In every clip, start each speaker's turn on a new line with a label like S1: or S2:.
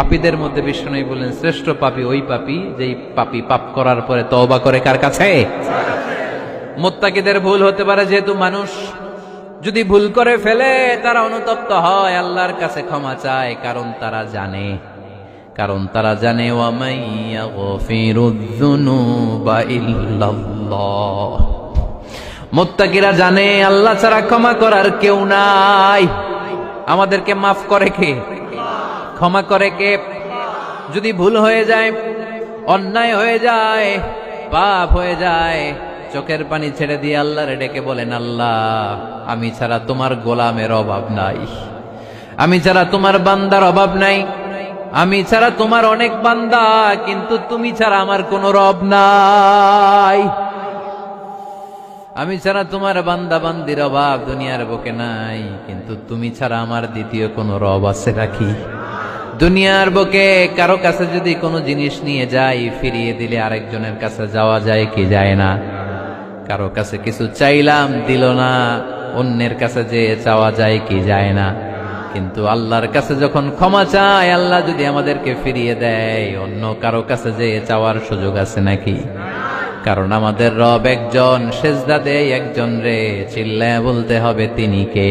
S1: পাপীদের মধ্যে বিষ্ণু বললেন শ্রেষ্ঠ পাপী ওই পাপী যেই পাপী পাপ করার পরে তওবা করে কার কাছে? মুত্তাকিদের ভুল হতে পারে, যেহেতু মানুষ যদি ভুল করে ফেলে তারা অনুতপ্ত হয়, আল্লাহর কাছে ক্ষমা চায়, কারণ তারা জানে ওয়া মাইয়া গফিরুয যুনুবা ইল্লাল্লাহ। মুত্তাকিরা জানে আল্লাহ ছাড়া ক্ষমা করার কেউ নাই। আমাদেরকে মাফ করে কে? ক্ষমা করে কে? যদি ভুল হয়ে যায়, অন্যায় হয়ে যায়, পাপ হয়ে যায়, চোখের পানি ছেড়ে দিয়ে আল্লাহরে ডেকে বলেন, আল্লাহ আমি ছাড়া তোমার গোলামের অভাব নাই, আমি ছাড়া তোমার বান্দার অভাব নাই, আমি ছাড়া তোমার অনেক বান্দা, কিন্তু তুমি ছাড়া আমার কোনো রব নাই। আমি ছাড়া তোমার বান্দা বান্দির অভাব দুনিয়ার বুকে নাই, কিন্তু তুমি ছাড়া আমার দ্বিতীয় কোনো রব আছে নাকি? দুনিয়ার বুকে কারো কাছে যদি কোনো জিনিস নিয়ে যাই, ফিরিয়ে দিলে আরেকজনের কাছে যাওয়া যায় কি যায় না? কারো কাছে কিছু চাইলাম দিল না, অন্যের কাছে যে চাওয়া যায় কি যায় না? কিন্তু আল্লাহর কাছে যখন ক্ষমা চাই, আল্লাহ যদি আমাদেরকে ফিরিয়ে দেয়, অন্য কারো কাছে যে চাওয়ার সুযোগ আছে নাকি? কারণ আমাদের রব একজন, সেজদা দেয় একজন রে, চিল্লায় বলতে হবে তিনি কে?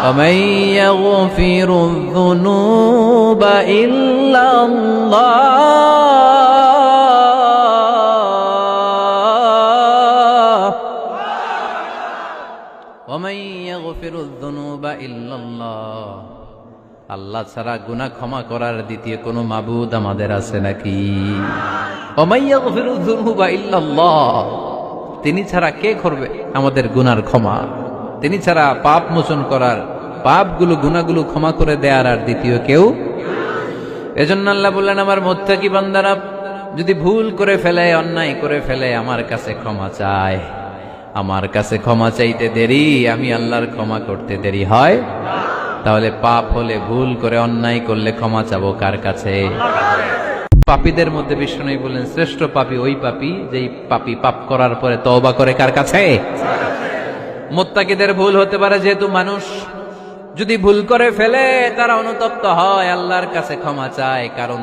S1: وَمَن يَغْفِرُ الذُّنُوبَ إِلَّا اللَّهُ وَمَن يَغْفِرُ الذُّنُوبَ إِلَّا اللَّهُ। আল্লাহ ছাড়া গুনাহ ক্ষমা করার দ্বিতীয় কোনো মাবুদ আমাদের আছে নাকি? وَمَن يَغْفِرُ الذُّنُوبَ إِلَّا اللَّهُ। তিনি ছাড়া কে করবে আমাদের গুনার ক্ষমা? তিনি ছাড়া পাপ মোচন করার, পাপগুলো গুনাহগুলো ক্ষমা করে দেয়ার আর দ্বিতীয় কেউ? এজন্য আল্লাহ বললেন, আমার মুত্তাকি বান্দারা যদি ভুল করে ফেলে, অন্যায় করে ফেলে, আমার কাছে ক্ষমা চায়। আমার কাছে ক্ষমা চাইতে দেরি, আমি আল্লাহর ক্ষমা করতে দেরি হয়? তাহলে পাপ হলে, ভুল করে অন্যায় করলে ক্ষমা চাবো কার কাছে? পাপীদের মধ্যে বিষ্ণু বললেন শ্রেষ্ঠ পাপী ওই পাপী যেই পাপী পাপ করার পরে তওবা করে কার কাছে? মুত্তাকিদের ভুল হতে পারে, যেহেতু মানুষ যদি ভুল করে ফেলে তারা অনুতপ্ত হয়, আল্লাহর কাছে ক্ষমা চায়, কারণ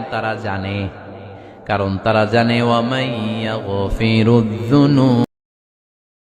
S1: তারা জানে ওয়া মাইয়া গফিরুয যুনুব